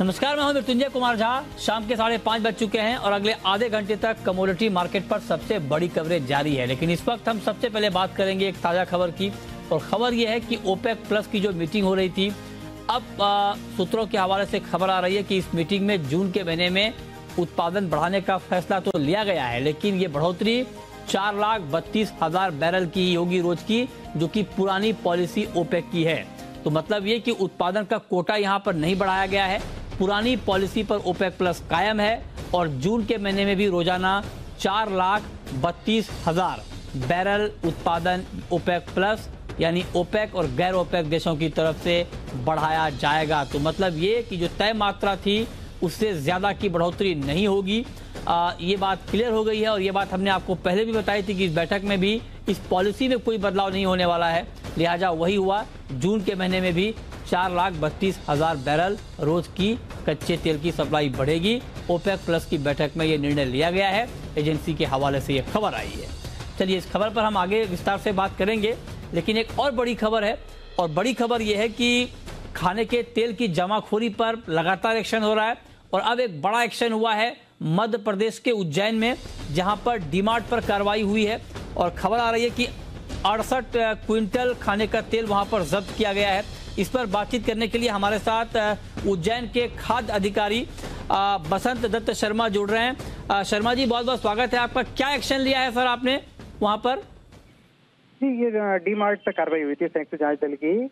नमस्कार, मैं हूं मृत्युंजय कुमार झा। शाम के 5:30 बज चुके हैं और अगले आधे घंटे तक कमोडिटी मार्केट पर सबसे बड़ी कवरेज जारी है। लेकिन इस वक्त हम सबसे पहले बात करेंगे एक ताजा खबर की, और खबर यह है कि ओपेक प्लस की जो मीटिंग हो रही थी, अब सूत्रों के हवाले से खबर आ रही है कि इस मीटिंग में जून के महीने में उत्पादन बढ़ाने का फैसला तो लिया गया है, लेकिन ये बढ़ोतरी 4,32,000 बैरल की होगी रोज की, जो कि पुरानी पॉलिसी ओपेक की है। तो मतलब ये कि उत्पादन का कोटा यहाँ पर नहीं बढ़ाया गया है, पुरानी पॉलिसी पर ओपेक प्लस कायम है और जून के महीने में भी रोजाना 4,32,000 बैरल उत्पादन ओपेक प्लस यानी ओपेक और गैर ओपेक देशों की तरफ से बढ़ाया जाएगा। तो मतलब ये कि जो तय मात्रा थी उससे ज्यादा की बढ़ोतरी नहीं होगी। ये बात क्लियर हो गई है और ये बात हमने आपको पहले भी बताई थी कि इस बैठक में भी इस पॉलिसी में कोई बदलाव नहीं होने वाला है, लिहाजा वही हुआ। जून के महीने में भी 4,32,000 बैरल रोज की कच्चे तेल की सप्लाई बढ़ेगी। ओपेक प्लस की बैठक में यह निर्णय लिया गया है, एजेंसी के हवाले से यह खबर आई है। चलिए इस खबर पर हम आगे विस्तार से बात करेंगे, लेकिन एक और बड़ी खबर है, और बड़ी खबर यह है कि खाने के तेल की जमाखोरी पर लगातार एक्शन हो रहा है। और अब एक बड़ा एक्शन हुआ है मध्य प्रदेश के उज्जैन में, जहां पर डीमार्ट पर कार्रवाई हुई है और खबर आ रही है कि 68 क्विंटल खाने का तेल वहां पर जब्त किया गया है। इस पर बातचीत करने के लिए हमारे साथ उज्जैन के खाद्य अधिकारी बसंत दत्त शर्मा जुड़ रहे हैं। शर्मा जी, बहुत बहुत स्वागत है आपका। क्या एक्शन लिया है सर आपने वहां पर? जी, ये डीमार्ट पे कार्रवाई हुई थी संयुक्त जांच दल की।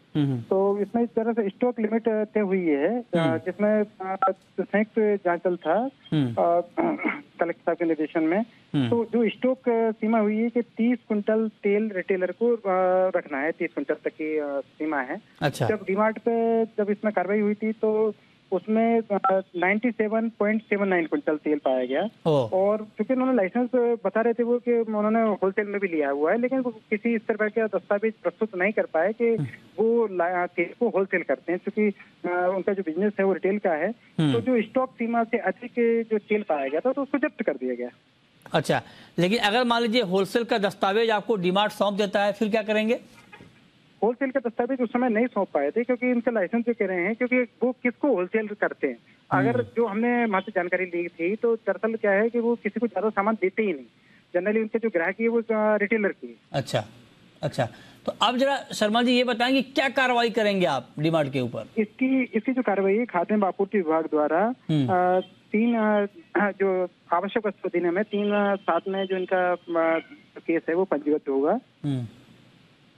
तो इसमें इस तरह से स्टॉक लिमिट तय हुई है, जिसमें संयुक्त जांच दल था कलेक्टर साहब के निर्देशन में। तो जो स्टॉक सीमा हुई है कि 30 कुंटल तेल रिटेलर को रखना है, 30 कुंटल तक की सीमा है। अच्छा। जब डीमार्ट पे जब इसमें कार्रवाई हुई थी तो उसमें 97.79 कुंटल तेल पाया गया। और क्योंकि उन्होंने लाइसेंस बता रहे थे वो कि उन्होंने होलसेल में भी लिया हुआ है, लेकिन वो किसी इस तरह का दस्तावेज प्रस्तुत नहीं कर पाए कि वो तेल को होलसेल करते हैं, क्योंकि उनका जो बिजनेस है वो रिटेल का है। तो जो स्टॉक सीमा से अधिक जो तेल पाया गया था तो उसको जब्त कर दिया गया। अच्छा, लेकिन अगर मान लीजिए होलसेल का दस्तावेज आपको डीमार्ट सौंप देता है, फिर क्या करेंगे? होलसेल का दस्तावेज उस समय नहीं सौंप पाए थे, क्योंकि इनका लाइसेंस जो कह रहे हैं, क्योंकि वो किसको होलसेल करते हैं। अगर जो हमने वहां से जानकारी ली थी तो दरअसल क्या है कि वो किसी को ज्यादा सामान देते ही नहीं, जनरली उनके जो ग्राहक है वो रिटेलर की। अच्छा अच्छा, तो अब जरा शर्मा जी ये बताएंगे क्या कार्रवाई करेंगे आप डीमार्ट के ऊपर? इसकी जो कार्रवाई है खाद्य एवं आपूर्ति विभाग द्वारा 3 जो आवश्यक वस्तु अधिनियम है 3/7 में जो इनका केस है वो पंजीबद्ध होगा।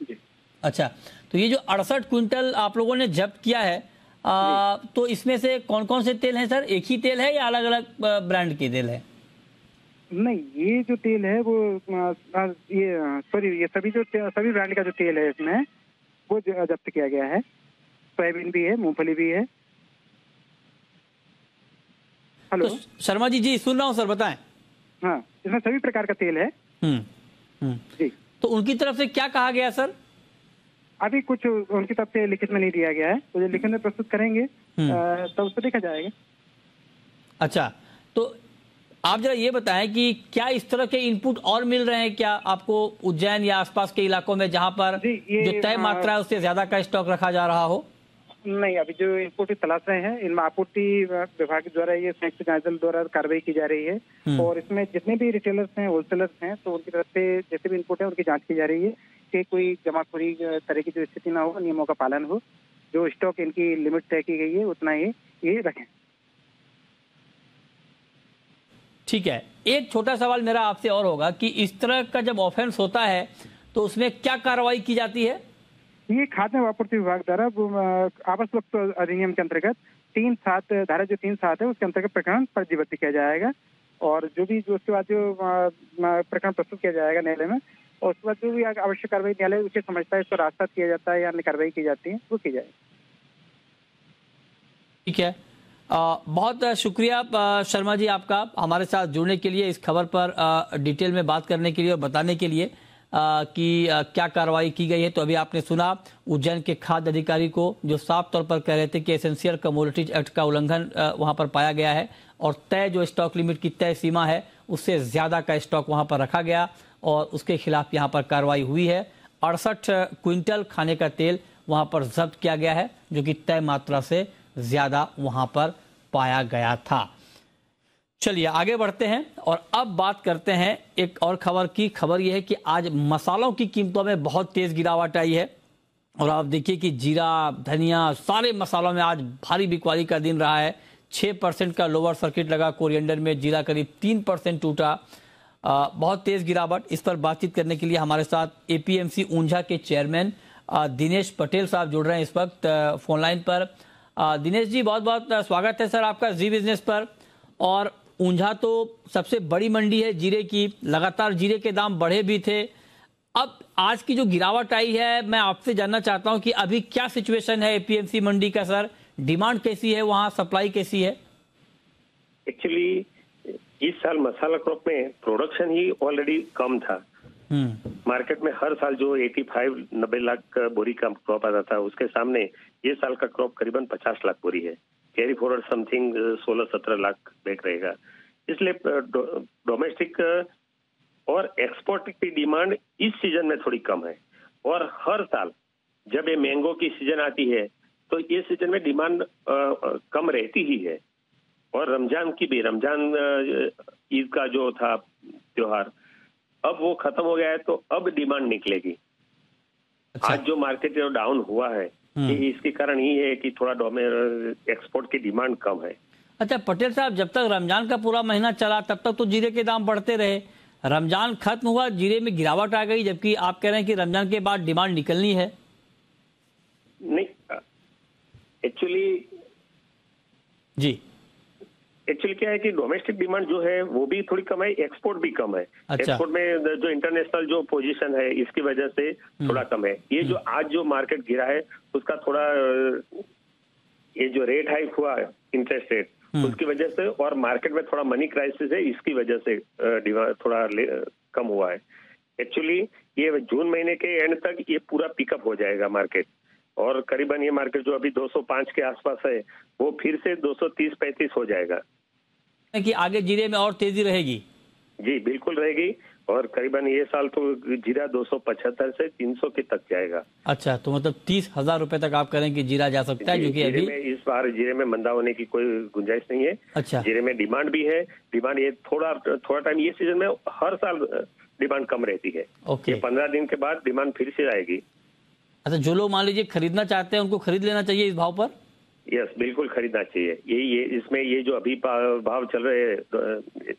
जी। अच्छा, तो ये जो 68 क्विंटल आप लोगों ने जब्त किया है, तो इसमें से कौन कौन से तेल हैं सर? एक ही तेल है या अलग अलग ब्रांड के तेल है? नहीं, ये जो तेल है वो ये सभी ब्रांड का जो तेल है इसमें वो जब्त किया गया है। सोयाबीन भी है, मूंगफली भी है। हेलो तो शर्मा जी, जी सुन रहा हूँ सर, बताएं। हाँ, इसमें सभी प्रकार का तेल है। जी। तो उनकी तरफ से क्या कहा गया सर? अभी कुछ उनकी तरफ से लिखित में नहीं दिया गया है, तो जो लिखित में प्रस्तुत करेंगे तब उस पर देखा जाएगा। अच्छा, तो आप जरा ये बताएं कि क्या इस तरह के इनपुट और मिल रहे हैं क्या आपको उज्जैन या आसपास के इलाकों में, जहां पर जो तय मात्रा है उससे ज्यादा का स्टॉक रखा जा रहा हो? नहीं, अभी जो इनपुट तलाश रहे हैं इनमें आपूर्ति विभाग द्वारा ये संयुक्त जांच दल द्वारा कार्रवाई की जा रही है। और इसमें जितने भी रिटेलर्स हैं, होलसेलर्स हैं, तो उनकी तरफ से जैसे भी इनपुट है उनकी जांच की जा रही है कि कोई जमाखोरी तरह की जो स्थिति ना हो, नियमों का पालन हो, जो स्टॉक इनकी लिमिट तय की गई है उतना ही ये रखें। ठीक है, एक छोटा सवाल मेरा आपसे और होगा कि इस तरह का जब ऑफेंस होता है तो उसमें क्या कार्रवाई की जाती है? ये खाद्य एवं आपूर्ति विभाग द्वारा आवश्यक वस्तु अधिनियम के अंतर्गत 3/7 धारा जो 3/7 है उसके अंतर्गत प्रकरण पंजीबद्ध किया जाएगा। और जो उसके बाद जो प्रकरण प्रस्तुत किया जाएगा न्यायालय में, और उसके बाद जो भी आवश्यक कार्रवाई न्यायालय उसे समझता है, इसको रास्ता किया जाता है या अन्य कार्रवाई की जाती है, वो की जाएगी। ठीक है, बहुत शुक्रिया शर्मा जी आपका हमारे साथ जुड़ने के लिए, इस खबर पर डिटेल में बात करने के लिए और बताने के लिए कि क्या कार्रवाई की गई है। तो अभी आपने सुना उज्जैन के खाद्य अधिकारी को, जो साफ तौर पर कह रहे थे कि एसेंशियल कमोडिटीज एक्ट का उल्लंघन वहां पर पाया गया है और तय जो स्टॉक लिमिट की तय सीमा है उससे ज्यादा का स्टॉक वहां पर रखा गया और उसके खिलाफ यहां पर कार्रवाई हुई है। 68 क्विंटल खाने का तेल वहां पर जब्त किया गया है, जो कि तय मात्रा से ज्यादा वहां पर पाया गया था। चलिए आगे बढ़ते हैं और अब बात करते हैं एक और खबर की। खबर यह है कि आज मसालों की कीमतों में बहुत तेज गिरावट आई है और आप देखिए कि जीरा, धनिया, सारे मसालों में आज भारी बिकवाली का दिन रहा है। 6% का लोअर सर्किट लगा कोरिएंडर में, जीरा करीब 3% टूटा। बहुत तेज गिरावट। इस पर बातचीत करने के लिए हमारे साथ एपीएमसी ऊंझा के चेयरमैन दिनेश पटेल साहब जुड़ रहे हैं इस वक्त फोन लाइन पर। दिनेश जी, बहुत बहुत स्वागत है सर आपका जी बिजनेस पर। और ऊंझा तो सबसे बड़ी मंडी है जीरे की, लगातार जीरे के दाम बढ़े भी थे। अब आज की जो गिरावट आई है, मैं आपसे जानना चाहता हूं कि अभी क्या सिचुएशन है एपीएमसी मंडी का सर? डिमांड कैसी है वहां, सप्लाई कैसी है? एक्चुअली इस साल मसाला क्रॉप में प्रोडक्शन ही ऑलरेडी कम था। मार्केट में हर साल जो 85-90 लाख बोरी का क्रॉप आता था, उसके सामने ये साल का क्रॉप करीबन 50 लाख बोरी है। Carry forward something 16-17 lakh bag रहेगा। इसलिए डोमेस्टिक और एक्सपोर्ट की डिमांड इस सीजन में थोड़ी कम है। और हर साल जब ये मैंगो की सीजन आती है तो ये सीजन में डिमांड कम रहती ही है। और रमजान की भी, रमजान ईद का जो था त्योहार, अब वो खत्म हो गया है तो अब डिमांड निकलेगी। अच्छा। आज जो मार्केट डाउन हुआ है ये इसके कारण ही है कि थोड़ा एक्सपोर्ट की डिमांड कम है। अच्छा पटेल साहब, जब तक रमजान का पूरा महीना चला तब तक तो जीरे के दाम बढ़ते रहे। रमजान खत्म हुआ, जीरे में गिरावट आ गई, जबकि आप कह रहे हैं कि रमजान के बाद डिमांड निकलनी है। नहीं, एक्चुअली क्या है कि डोमेस्टिक डिमांड जो है वो भी थोड़ी कम है, एक्सपोर्ट भी कम है। अच्छा। एक्सपोर्ट में जो इंटरनेशनल जो पोजीशन है इसकी वजह से थोड़ा कम है। ये जो आज जो मार्केट गिरा है उसका थोड़ा, ये जो रेट हाइक हुआ इंटरेस्ट रेट, उसकी वजह से, और मार्केट में थोड़ा मनी क्राइसिस है, इसकी वजह से डिमांड थोड़ा कम हुआ है। एक्चुअली ये जून महीने के एंड तक ये पूरा पिकअप हो जाएगा मार्केट, और करीबन ये मार्केट जो अभी 205 के आसपास है वो फिर से 230-35 हो जाएगा। कि आगे जीरे में और तेजी रहेगी? जी बिल्कुल रहेगी, और करीबन ये साल तो जीरा 275 से 300 के तक जाएगा। अच्छा, तो मतलब 30,000 रुपए तक आप करें कि जीरा जा सकता है, जो कि अभी इस बार जीरे में मंदा होने की कोई गुंजाइश नहीं है। अच्छा। जीरे में डिमांड भी है, डिमांड ये थोड़ा टाइम, ये सीजन में हर साल डिमांड कम रहती है। ओके। 15 दिन के बाद डिमांड फिर से आएगी। अच्छा, जो लोग मान लीजिए खरीदना चाहते हैं उनको खरीद लेना चाहिए इस भाव पर? यस, बिल्कुल खरीदना चाहिए। ये इसमें ये जो अभी भाव चल रहे हैं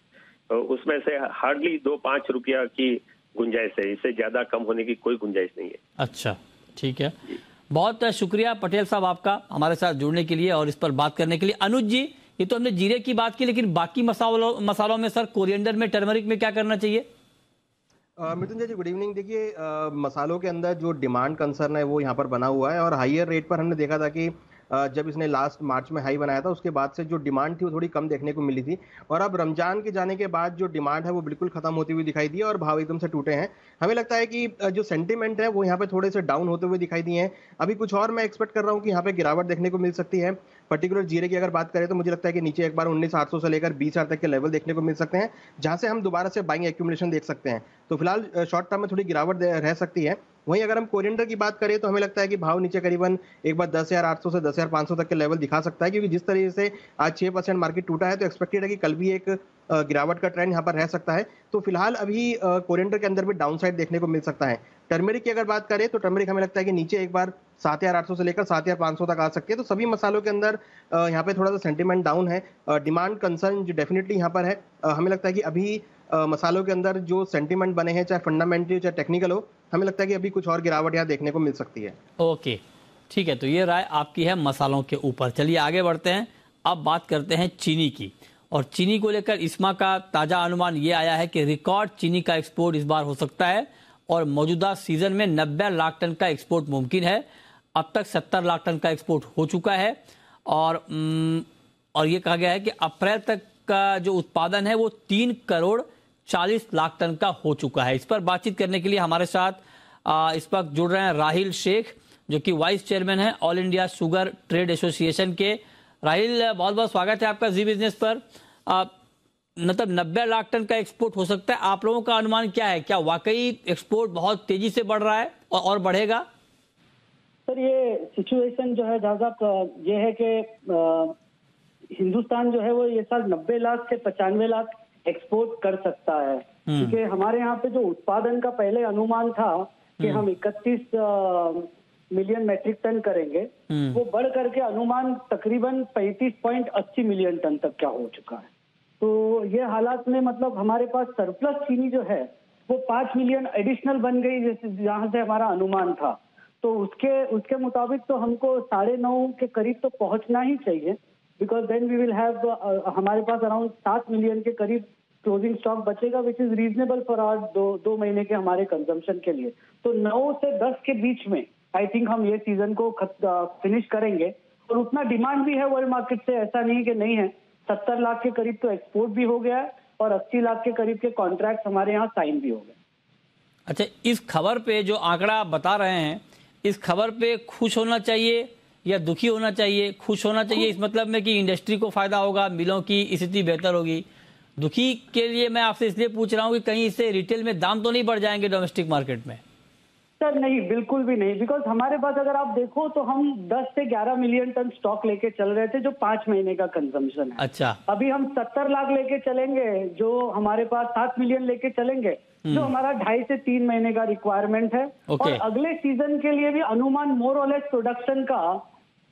उसमें से हार्डली 2-5 रुपया की गुंजाइश है, इससे ज्यादा कम होने की कोई गुंजाइश नहीं है। अच्छा, ठीक है। बहुत शुक्रिया पटेल साहब आपका हमारे साथ जुड़ने के लिए और इस पर बात करने के लिए। अनुज जी, ये तो हमने जीरे की बात की, लेकिन बाकी मसालों में सर, कोरिएंडर में, टर्मरिक में क्या करना चाहिए? मिथुन जी गुड इवनिंग। देखिए, मसालों के अंदर जो डिमांड कंसर्न है वो यहाँ पर बना हुआ है, और हाईयर रेट पर हमने देखा था कि जब इसने लास्ट मार्च में हाई बनाया था उसके बाद से जो डिमांड थी वो थोड़ी कम देखने को मिली थी, और अब रमजान के जाने के बाद जो डिमांड है वो बिल्कुल खत्म होती हुई दिखाई दी है और भाव एकदम से टूटे हैं। हमें लगता है कि जो सेंटीमेंट है वो यहाँ पे थोड़े से डाउन होते हुए दिखाई दिए हैं। अभी कुछ और मैं एक्सपेक्ट कर रहा हूँ कि यहाँ पे गिरावट देखने को मिल सकती है। पर्टिकुलर जीरे की अगर बात करें तो मुझे लगता है कि नीचे एक बार 19,800 से लेकर 20,000 तक के लेवल देखने को मिल सकते हैं, जहां से हम दोबारा से बाइंग एक्यूमुलेशन देख सकते हैं। तो फिलहाल शॉर्ट टर्म में थोड़ी गिरावट रह सकती है। वहीं अगर हम कोरिएंडर की बात करें तो हमें लगता है कि भाव नीचे करीबन एक बार 10,800 से 10,500 तक के लेवल दिखा सकता है, क्योंकि जिस तरीके से आज 6% मार्केट टूटा है तो एक्सपेक्टेड है कि कल भी एक गिरावट का ट्रेंड यहाँ पर रह सकता है। तो फिलहाल अभी कोरिएंडर के अंदर भी डाउन साइड देखने को मिल सकता है। टर्मरिक की अगर बात करें तो टर्मरिक हमें लगता है कि नीचे एक बार 7,800 से लेकर 7,500 तक आ सकती है। तो सभी मसालों के अंदर यहाँ पे थोड़ा सा सेंटीमेंट डाउन है। डिमांड कंसर्न जो डेफिनेटली यहाँ पर है। हमें लगता है कि अभी मसालों के अंदर जो सेंटीमेंट बने हैं, चाहे फंडामेंटल चाहे टेक्निकल हो, हमें लगता है कि अभी कुछ और गिरावट यहाँ देखने को मिल सकती है। ओके, ठीक है। तो ये राय आपकी है मसालों के ऊपर। चलिए आगे बढ़ते हैं। अब बात करते हैं चीनी की, और चीनी को लेकर इस्मा का ताजा अनुमान ये आया है कि रिकॉर्ड चीनी का एक्सपोर्ट इस बार हो सकता है, और मौजूदा सीजन में 90 लाख टन का एक्सपोर्ट मुमकिन है। अब तक 70 लाख टन का एक्सपोर्ट हो चुका है, और ये कहा गया है कि अप्रैल तक का जो उत्पादन है वो 3,40 लाख टन का हो चुका है। इस पर बातचीत करने के लिए हमारे साथ इस वक्त जुड़ रहे हैं राहिल शेख, जो कि वाइस चेयरमैन है all India sugar trade association के। राहिल, बहुत बहुत स्वागत है आपका जी बिजनेस पर। मतलब 90 लाख टन का एक्सपोर्ट हो सकता है, आप लोगों का अनुमान क्या है? क्या वाकई एक्सपोर्ट बहुत तेजी से बढ़ रहा है और बढ़ेगा? सर, ये सिचुएशन जो है जहाँ तक ये है कि हिंदुस्तान जो है वो ये साल 90 लाख से 95 लाख एक्सपोर्ट कर सकता है, क्योंकि हमारे यहाँ पे जो उत्पादन का पहले अनुमान था कि हम 31 मिलियन मैट्रिक टन करेंगे, वो बढ़ करके अनुमान तकरीबन 35.80 मिलियन टन तक क्या हो चुका है। तो ये हालात में मतलब हमारे पास सरप्लस चीनी जो है वो 5 मिलियन एडिशनल बन गई, जैसे जहां से हमारा अनुमान था। तो उसके मुताबिक तो हमको 9.5 के करीब तो पहुंचना ही चाहिए, because then we will have हमारे पास अराउंड 7 मिलियन के करीब क्लोजिंग स्टॉक बचेगा, which is reasonable for our 2 महीने के हमारे कंजम्पशन के लिए। तो 9 से 10 के बीच में आई थिंक हम ये सीजन को फिनिश करेंगे। और उतना डिमांड भी है वर्ल्ड मार्केट से, ऐसा नहीं कि नहीं है। 70 लाख के करीब तो एक्सपोर्ट भी हो गया है और 80 लाख के करीब के कॉन्ट्रैक्ट हमारे यहाँ साइन भी हो गए। अच्छा, इस खबर पे जो आंकड़ा आप बता रहे हैं, इस खबर पे खुश होना चाहिए या दुखी होना चाहिए? खुश होना चाहिए इस मतलब में कि इंडस्ट्री को फायदा होगा, मिलों की स्थिति बेहतर होगी। दुखी के लिए मैं आपसे इसलिए पूछ रहा हूँ कि कहीं इससे रिटेल में दाम तो नहीं बढ़ जाएंगे डोमेस्टिक मार्केट में? सर नहीं, बिल्कुल भी नहीं, बिकॉज हमारे पास अगर आप देखो तो हम 10 से 11 मिलियन टन स्टॉक लेके चल रहे थे जो 5 महीने का कंजम्पशन है। अच्छा, अभी हम 70 लाख लेके चलेंगे, जो हमारे पास 7 मिलियन लेके चलेंगे, जो हमारा 2.5 से 3 महीने का रिक्वायरमेंट है। और अगले सीजन के लिए भी अनुमान मोर और लेस प्रोडक्शन का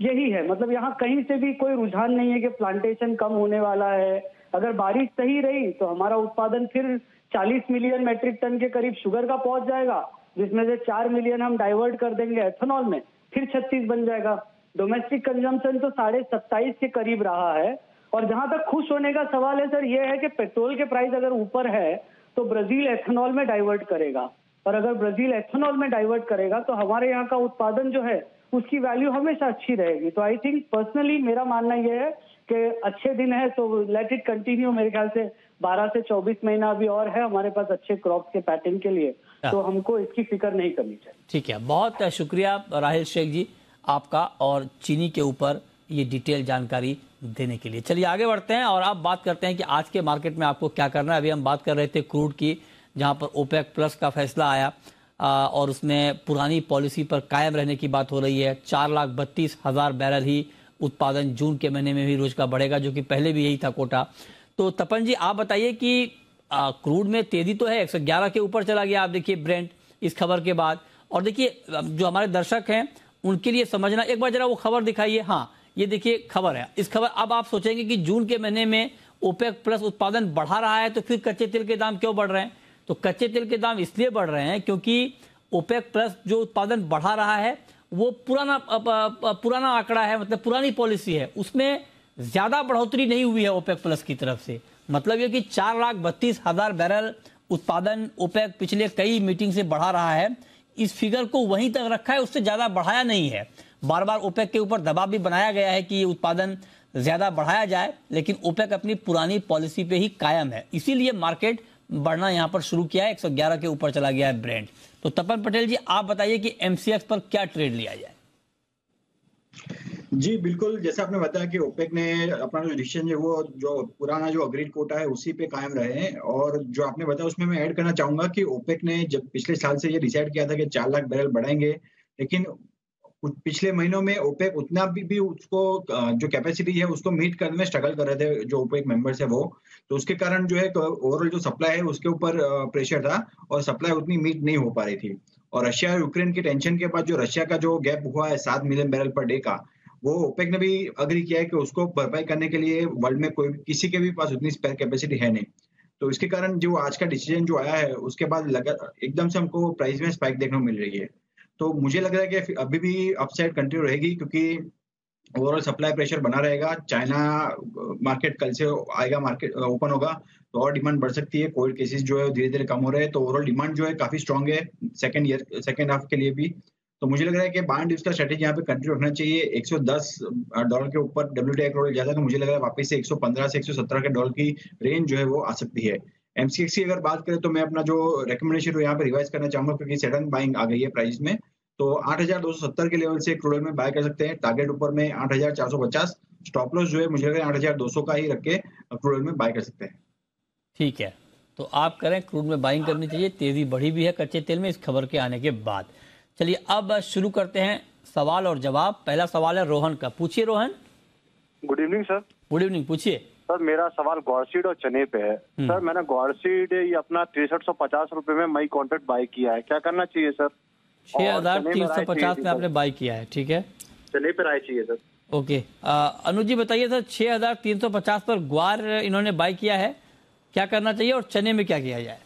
यही है। मतलब यहाँ कहीं से भी कोई रुझान नहीं है कि प्लांटेशन कम होने वाला है। अगर बारिश सही रही तो हमारा उत्पादन फिर 40 मिलियन मैट्रिक टन के करीब शुगर का पहुंच जाएगा, जिसमें से 4 मिलियन हम डाइवर्ट कर देंगे एथेनॉल में, फिर 36 बन जाएगा। डोमेस्टिक कंजम्पशन तो 27.5 के करीब रहा है। और जहां तक खुश होने का सवाल है सर, ये है कि पेट्रोल के प्राइस अगर ऊपर है तो ब्राजील एथेनॉल में डाइवर्ट करेगा, और अगर ब्राजील एथेनॉल में डाइवर्ट करेगा तो हमारे यहाँ का उत्पादन जो है उसकी वैल्यू हमेशा अच्छी रहेगी। तो आई थिंक पर्सनली मेरा मानना यह है कि अच्छे दिन है तो लेट इट कंटिन्यू। मेरे ख्याल से 12 से 24 महीना अभी और है हमारे पास अच्छे क्रॉप के पैटर्न के लिए, तो हमको इसकी फिक्र नहीं करनी चाहिए। ठीक है, बहुत शुक्रिया राहिल शेख जी आपका, और चीनी के ऊपर ये डिटेल जानकारी देने के लिए। चलिए आगे बढ़ते हैं और अब बात करते हैं कि आज के मार्केट में आपको क्या करना है। अभी हम बात कर रहे थे क्रूड की, जहां पर ओपेक प्लस का फैसला आया और उसमें पुरानी पॉलिसी पर कायम रहने की बात हो रही है। 4,32,000 बैरल ही उत्पादन जून के महीने में भी रोज का बढ़ेगा, जो कि पहले भी यही था कोटा। तो तपन जी आप बताइए कि क्रूड में तेजी तो है, 111 के ऊपर चला गया। आप देखिए ब्रेंट इस खबर के बाद। और देखिए जो हमारे दर्शक हैं उनके लिए समझना, एक बार जरा वो खबर दिखाइए। हाँ, ये देखिए खबर है। इस खबर, अब आप सोचेंगे कि जून के महीने में ओपेक प्लस उत्पादन बढ़ा रहा है तो फिर कच्चे तेल के दाम क्यों बढ़ रहे हैं? तो कच्चे तेल के दाम इसलिए बढ़ रहे हैं क्योंकि ओपेक प्लस जो उत्पादन बढ़ा रहा है वो पुराना आंकड़ा है, मतलब पुरानी पॉलिसी है, उसमें ज्यादा बढ़ोतरी नहीं हुई है ओपेक प्लस की तरफ से। मतलब ये कि 4,32,000 बैरल उत्पादन ओपेक पिछले कई मीटिंग से बढ़ा रहा है, इस फिगर को वहीं तक रखा है, उससे ज्यादा बढ़ाया नहीं है। बार बार ओपेक के ऊपर दबाव भी बनाया गया है कि ये उत्पादन ज्यादा बढ़ाया जाए, लेकिन ओपेक अपनी पुरानी पॉलिसी पे ही कायम है। इसीलिए मार्केट बढ़ना यहां पर शुरू किया है, 111 के ऊपर चला गया है ब्रेंट। तो तपन पटेल जी आप बताइए कि एमसीएक्स पर क्या ट्रेड लिया जाए? जी बिल्कुल, जैसे आपने बताया कि ओपेक ने अपना जो डिसीजन है वो जो पुराना जो अग्रीड कोटा है उसी पे कायम रहे हैं। और जो आपने बताया उसमें मैं ऐड करना चाहूंगा कि ओपेक ने जब पिछले साल से ये डिसाइड किया था कि 4 लाख बैरल बढ़ाएंगे, लेकिन पिछले महीनों में ओपेक उतना भी उसको जो कैपेसिटी है उसको मीट करने में स्ट्रगल कर रहे थे जो ओपेक मेंबर्स है वो। तो उसके कारण जो है ओवरऑल जो सप्लाई है उसके ऊपर प्रेशर था और सप्लाई उतनी मीट नहीं हो पा रही थी। और रशिया और यूक्रेन की टेंशन के बाद जो रशिया का जो गैप हुआ है 7 मिलियन बैरल पर डे का, वो ओपेक ने भी अग्री किया है कि उसको भरपाई करने के लिए वर्ल्ड में कोई किसी के भी पास उतनी स्पेयर कैपेसिटी है नहीं। तो इसके कारण जो आज का डिसीजन जो आया है उसके बाद एकदम से हमको प्राइस में स्पाइक देखने को मिल रही है। तो मुझे लग रहा है कि अभी भी अपसाइड कंटिन्यू रहेगी क्योंकि ओवरऑल सप्लाई प्रेशर बना रहेगा। चाइना मार्केट कल से आएगा, मार्केट ओपन होगा तो और डिमांड बढ़ सकती है। कोविड केसेस जो है धीरे धीरे कम हो रहे हैं, तो ओवरऑल डिमांड जो है काफी स्ट्रांग है सेकंड हाफ के लिए भी। तो मुझे लग रहा है कि बाय एंड डिप्स का स्ट्रेटेजी यहाँ पे कंटिन्यू रखना चाहिए। $110 के ऊपर WTI क्रूड जाता है तो मुझे लग रहा है वापस से 115 से 117 के डॉलर की रेंज जो है वो आ सकती है। एमसीएक्स की अगर बात करें तो मैं अपना जो रिकमेंडेशन यहाँ पे रिवाइज करना चाहूंगा क्योंकि सडन बाइंग आ गई है प्राइस में। तो 8,270 के लेवल से क्रूड में बाय कर सकते हैं। टारगेट ऊपर में 8,450, स्टॉप लॉस जो है मुझे लग रहा है 8,200 का ही रख के क्रूड में बाय कर सकते हैं। ठीक है, तो आप करें क्रूड में बाइंग करनी चाहिए। तेजी बढ़ी भी है कच्चे तेल में इस खबर के आने के बाद। चलिए अब शुरू करते हैं सवाल और जवाब। पहला सवाल है रोहन का, पूछिए Rohan. Good evening sir. Good evening, पूछिए सर। मेरा सवाल गॉडसीड और चने पे है सर। मैंने गॉडसीड ये अपना 6350 रुपए में मई कॉन्ट्रैक्ट बाय किया है, क्या करना चाहिए सर? 6350 में आपने बाय किया है, ठीक है। चने पे राय चाहिए सर। ओके, अनुज जी बताइए सर, 6350 पर ग्वार इन्होंने बाय किया है, क्या करना चाहिए और चने में क्या किया जाए?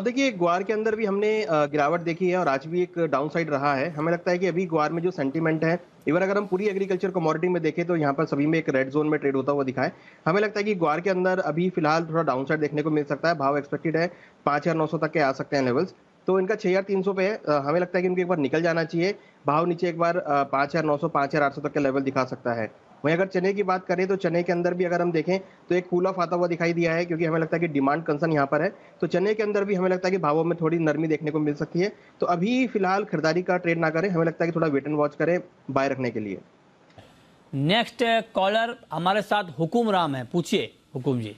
देखिए, ग्वार के अंदर भी हमने गिरावट देखी है और आज भी एक डाउन साइड रहा है। हमें लगता है कि अभी ग्वार में जो सेंटीमेंट है, इवन अगर हम पूरी एग्रीकल्चर कमोडिटी में देखें तो यहाँ पर सभी में एक रेड जोन में ट्रेड होता हुआ दिखा है। हमें लगता है कि ग्वार के अंदर अभी फिलहाल थोड़ा डाउन साइड देखने को मिल सकता है। भाव एक्सपेक्टेड है 5900 तक के आ सकते हैं लेवल्स, तो इनका 6300 पे है। हमें लगता है कि इनको एक बार निकल जाना चाहिए। भाव नीचे एक बार 5900 5800 तक के लेवल दिखा सकता है। वहीं अगर चने की बात करें तो चने के अंदर भी अगर हम देखें तो एक कूल ऑफ आता हुआ दिखाई दिया है, क्योंकि हमें लगता है कि डिमांड कंसर्न यहाँ पर है। तो चने के अंदर भी हमें लगता है कि भावों में थोड़ी नरमी देखने को मिल सकती है। तो अभी फिलहाल खरीदारी का ट्रेड ना करें, हमें लगता है कि थोड़ा वेट एंड वॉच करें बाय रखने के लिए। नेक्स्ट कॉलर हमारे साथ हुकुम राम है, पूछिए हुकुम जी।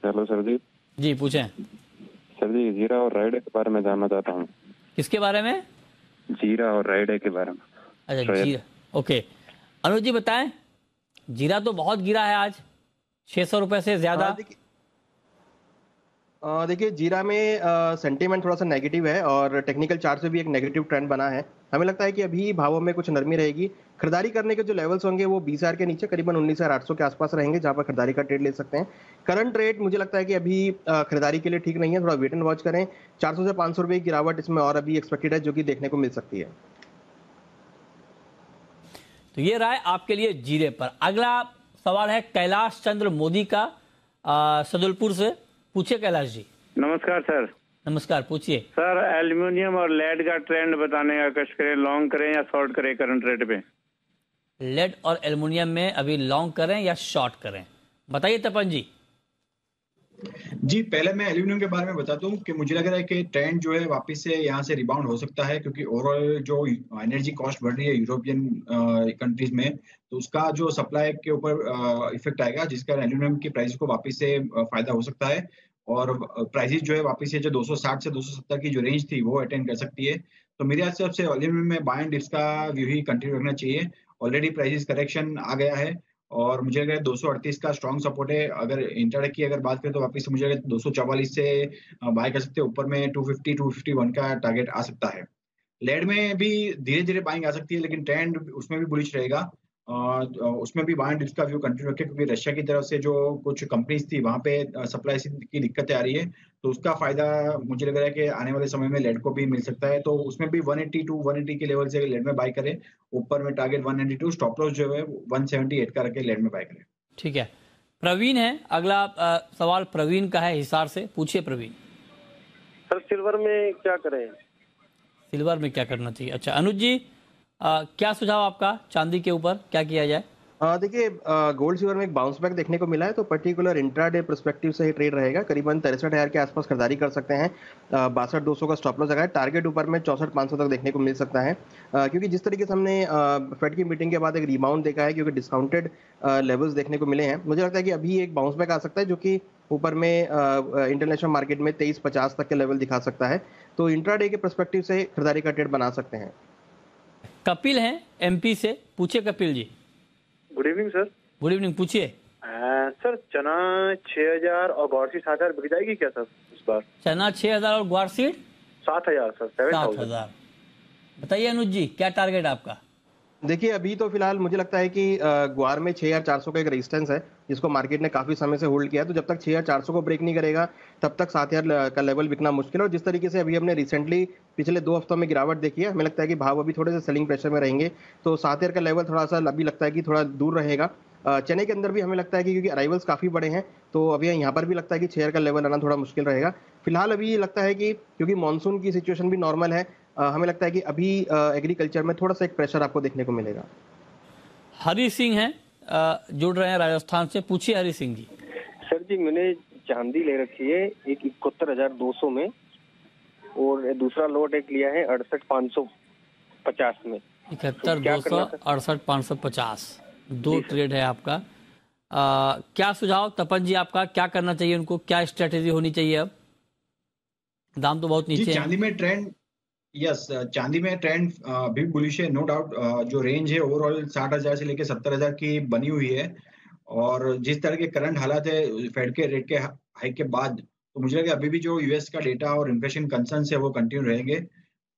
हेलो सर जी। जी पूछें सर जी। जीरा और राइडे के बारे में जानना चाहता हूँ। किसके बारे में? जीरा और राइडे के बारे में। अच्छा जीरा, ओके। अनुज जी बताएं, जीरा तो बहुत गिरा है आज, 600 रुपए से ज्यादा। देखिए जीरा में सेंटीमेंट थोड़ा सा नेगेटिव है और टेक्निकल चार्ट से भी एक नेगेटिव ट्रेंड बना है। हमें लगता है कि अभी भावों में कुछ नरमी रहेगी। खरीदारी करने के जो लेवल्स होंगे वो 20,000 के नीचे करीबन 19,800 के आसपास रहेंगे, जहां पर खरीदारी का ट्रेड ले सकते हैं। करंट रेट मुझे लगता है कि अभी खरीदारी के लिए ठीक नहीं है, थोड़ा वेट एंड वॉच करें। 400 से 500 रुपए की गिरावट इसमें और अभी एक्सपेक्टेड है, जो कि देखने को मिल सकती है। तो ये राय आपके लिए जीरे पर। अगला सवाल है कैलाश चंद्र मोदी का सदुलपुर से, पूछिए कैलाश जी। नमस्कार सर। नमस्कार, पूछिए सर। एल्युमिनियम और लेड का ट्रेंड बताने का कष्ट करें, लॉन्ग करें या शॉर्ट करें करंट रेट पे? लेड और एल्युमिनियम में अभी लॉन्ग करें या शॉर्ट करें, बताइए तपन जी। जी, पहले मैं एल्यूमिनियम के बारे में बताता हूँ कि मुझे लग रहा है कि ट्रेंड जो है वापस से यहाँ से रिबाउंड हो सकता है, क्योंकि ओवरऑल जो एनर्जी कॉस्ट बढ़ रही है यूरोपियन कंट्रीज में, तो उसका जो सप्लाई के ऊपर इफेक्ट आएगा, जिसका एल्यूमिनियम की प्राइस को वापस से फायदा हो सकता है। और प्राइसेस जो है वापस से जो 260 से 270 की जो रेंज थी वो अटेंड कर सकती है। तो मेरे हिसाब से एल्यूमिनियम में बाय एंड डिप्स का व्यू ही कंटिन्यू रखना चाहिए। ऑलरेडी प्राइसेस करेक्शन आ गया है और मुझे लग रहा है 238 का स्ट्रॉन्ग सपोर्ट है। अगर इंट्राडे की अगर बात करें तो वापस मुझे लग रहा है 244 से बाय कर सकते हैं। ऊपर में 250 251 का टारगेट आ सकता है। लेड में भी धीरे धीरे बाइंग आ सकती है, लेकिन ट्रेंड उसमें भी बुलिश रहेगा। उसमें भी बाय एंड डिप्स का व्यू कंटिन्यू रखें, क्योंकि रशिया की तरफ से जो कुछ कंपनीज थी वहां पे सप्लाई की दिक्कतें आ रही है, तो उसका फायदा मुझे लग रहा है कि आने वाले समय में लेड को भी मिल सकता है। तो उसमें भी 180 टू 180 के लेवल से लेड में बाय करें। ऊपर में टारगेट 192, स्टॉप लॉस जो है 178 का रखे लेड में बाय करें। ठीक है, प्रवीण है अगला सवाल प्रवीण का है हिसार से, पूछिए प्रवीण। सर सिल्वर में क्या करें? सिल्वर में क्या करना चाहिए? अच्छा अनुज जी, क्या सुझाव आपका चांदी के ऊपर, क्या किया जाए? देखिए गोल्ड सिल्वर में एक बाउंस बैक देखने को मिला है, तो पर्टिकुलर इंट्राडे पर्सपेक्टिव से ही ट्रेड रहेगा। करीबन 63,000 के आसपास खरीदारी कर सकते हैं। 62,200 का स्टॉप लॉस लगाए। टारगेट ऊपर में 64,500 तक देखने को मिल सकता है, क्योंकि जिस तरीके से हमने फेड की मीटिंग के बाद एक रिबाउंड देखा है, क्योंकि डिस्काउंटेड लेवल्स देखने को मिले हैं, मुझे लगता है कि अभी एक बाउंस बैक आ सकता है, जो कि ऊपर में इंटरनेशनल मार्केट में 2350 तक के लेवल दिखा सकता है। तो इंट्राडे के पर्सपेक्टिव से खरीदारी का ट्रेड बना सकते हैं। कपिल हैं एमपी से, पूछिए Kapil ji. Good evening sir. Good evening, पूछिए। सर चना 6000 और ग्वारसीड 7000 बिक जाएगी क्या सर इस बार? चना 6000 और ग्वारसीड 7000 सर, 7000। बताइए अनुज जी, क्या टारगेट आपका? देखिए अभी तो फिलहाल मुझे लगता है कि ग्वार में 6400 का एक रेजिस्टेंस है, जिसको मार्केट ने काफी समय से होल्ड किया है। तो जब तक 6400 को ब्रेक नहीं करेगा तब तक 7000 का लेवल बिकना मुश्किल है। और जिस तरीके से अभी हमने रिसेंटली पिछले 2 हफ्तों में गिरावट देखी है, हमें लगता है कि भाव अभी थोड़े से सेलिंग प्रेशर में रहेंगे। तो 7000 का लेवल थोड़ा सा अभी लगता है कि थोड़ा दूर रहेगा। चने के अंदर भी हमें लगता है कि क्योंकि अराइवल्स काफी बड़े हैं, तो अभी यहाँ पर भी लगता है कि 6000 का लेवल आना थोड़ा मुश्किल रहेगा। फिलहाल अभी लगता है कि क्योंकि मानसून की सिचुएशन भी नॉर्मल है, हमें लगता है कि अभी एग्रीकल्चर में थोड़ा सा एक प्रेशर आपको देखने को मिलेगा। हरी सिंह हैं जुड़ रहे हैं राजस्थान से, पूछिए हरी सिंह जी। सर जी मैंने चांदी ले रखी है एक 71,200 में, और दूसरा लोट एक लिया है 68,550 में। 71,200 68,550 दो ट्रेड है आपका। क्या सुझाव तपन जी आपका, क्या करना चाहिए उनको, क्या स्ट्रेटेजी होनी चाहिए? अब दाम तो बहुत नीचे है। चांदी में ट्रेंड यस, चांदी में ट्रेंड अभी बुलिश है, नो डाउट। जो रेंज है ओवरऑल 60,000 से लेकर 70,000 की बनी हुई है, और जिस तरह के करंट हालात है फेड के रेट के हाइक के बाद, तो मुझे लगा अभी भी जो यूएस का डेटा और इन्फ्लेशन कंसर्न है वो कंटिन्यू रहेंगे,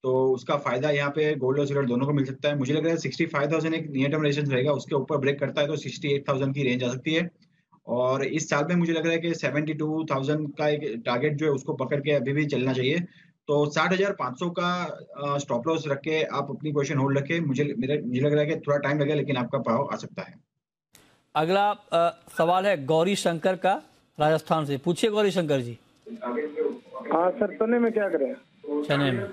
तो उसका फायदा यहाँ पे गोल्ड और सिल्वर दोनों को मिल सकता है। मुझे लग रहा है 65,000 एक नियर टर्म रेजिस्टेंस रहेगा, उसके ऊपर ब्रेक करता है तो 68,000 की रेंज आ सकती है। और इस साल में मुझे लग रहा है कि 72,000 का एक टारगेट जो है उसको पकड़ के अभी भी चलना चाहिए। तो 60,500 का स्टॉप लॉस रख के आप अपनी पोजीशन होल्ड रखें। मुझे लग रहा है कि थोड़ा टाइम लगेगा, लेकिन आपका भाव आ सकता है। अगला सवाल है गौरी शंकर का, राजस्थान से। पूछिए गौरी शंकर जी। हाँ सर, चने में क्या करें? चने में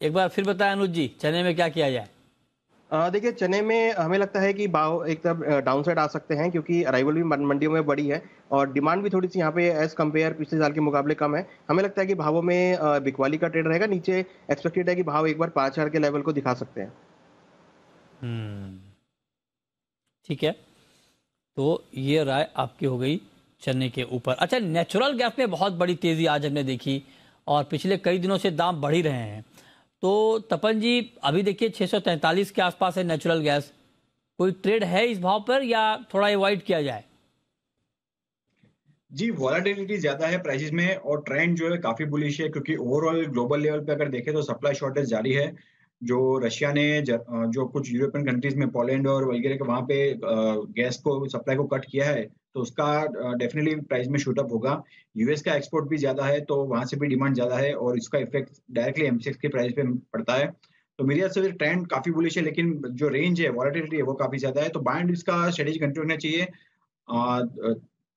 एक बार फिर बताएं अनुज जी, चने में क्या किया जाए? देखिए, चने में हमें लगता है कि भाव एक तरफ डाउन साइड आ सकते हैं, क्योंकि अराइवल भी मंडियों में बड़ी है और डिमांड भी थोड़ी सी यहाँ पे एज कंपेयर पिछले साल के मुकाबले कम है। हमें लगता है कि भावों में बिकवाली का ट्रेड रहेगा। नीचे एक्सपेक्टेड है कि भाव एक बार 5,000 के लेवल को दिखा सकते हैं। ठीक है, तो ये राय आपकी हो गई चने के ऊपर। अच्छा, नेचुरल गैस में बहुत बड़ी तेजी आज हमने देखी और पिछले कई दिनों से दाम बढ़ ही रहे हैं। तो तपन जी, अभी देखिए 643 के आसपास है नेचुरल गैस। कोई ट्रेड है इस भाव पर या थोड़ा अवॉइड किया जाए? जी, वॉलेटिलिटी ज्यादा है प्राइसेस में और ट्रेंड जो है काफी बुलिश है, क्योंकि ओवरऑल ग्लोबल लेवल पे अगर देखें तो सप्लाई शॉर्टेज जारी है। जो रशिया ने जो कुछ यूरोपियन कंट्रीज में पोलैंड और वगैरह के वहां पे गैस को सप्लाई को कट किया है, तो उसका डेफिनेटली प्राइस में शूट अप होगा। यूएस का एक्सपोर्ट भी ज्यादा है, तो वहां से भी डिमांड ज्यादा है और इसका इफेक्ट डायरेक्टली एमसीएक्स के प्राइस पे पड़ता है। तो मेरे हिसाब से ट्रेंड काफी बुलिश है, लेकिन जो रेंज है, वॉलेटिलिटी है, वो काफी ज्यादा है। तो बाइंड इसका स्ट्रेटेजी कंटिन्यू होना चाहिए।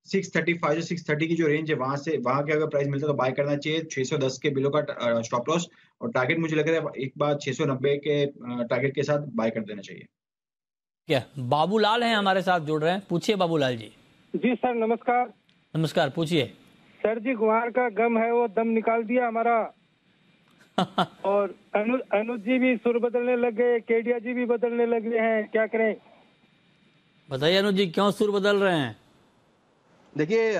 635 से 630 की जो रेंज है, वहां के अगर प्राइस मिलता है तो बाय करना चाहिए। 610 के बिलो का स्टॉप लॉस और टारगेट मुझे लग रहा है एक बार 690 के टारगेट के साथ बाय कर देना चाहिए। क्या बाबूलाल हैं हमारे साथ जुड़ रहे हैं? पूछिए बाबूलाल जी। जी सर, नमस्कार। नमस्कार, पूछिए। सर जी, गुहार का गम है वो दम निकाल दिया हमारा। और अनुज जी भी सुर बदलने लग गए, केडिया जी भी बदलने लगे हैं, क्या करें? बताइए अनुज जी, क्यों सुर बदल रहे हैं? देखिए,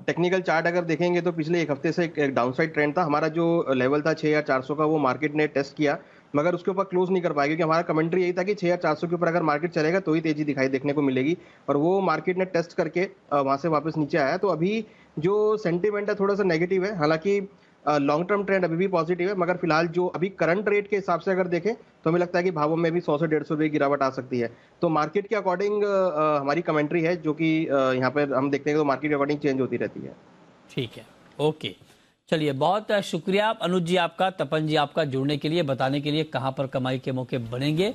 टेक्निकल चार्ट अगर देखेंगे तो पिछले एक हफ्ते से एक डाउनसाइड ट्रेंड था। हमारा जो लेवल था 6,400 का, वो मार्केट ने टेस्ट किया, मगर उसके ऊपर क्लोज नहीं कर पाया, क्योंकि हमारा कमेंट्री यही था कि 6,400 के ऊपर अगर मार्केट चलेगा तो ही तेजी दिखाई देखने को मिलेगी, और वो मार्केट ने टेस्ट करके वहां से वापस नीचे आया। तो अभी जो सेंटिमेंट है थोड़ा सा नेगेटिव है। हालांकि लॉन्ग टर्म ट्रेंड अभी भी पॉजिटिव है, मगर फिलहाल जो अभी करंट रेट के हिसाब से अगर देखें तो हमें लगता है कि भावों में भी 100 से 150 रुपये गिरावट आ सकती है। तो मार्केट के अकॉर्डिंग हमारी कमेंट्री है, जो कि यहाँ पर हम देखते हैं तो मार्केट के अकॉर्डिंग चेंज होती रहती है। ठीक है, ओके, चलिए, बहुत शुक्रिया अनुज जी आपका, तपन जी आपका जुड़ने के लिए, बताने के लिए कहाँ पर कमाई के मौके बनेंगे।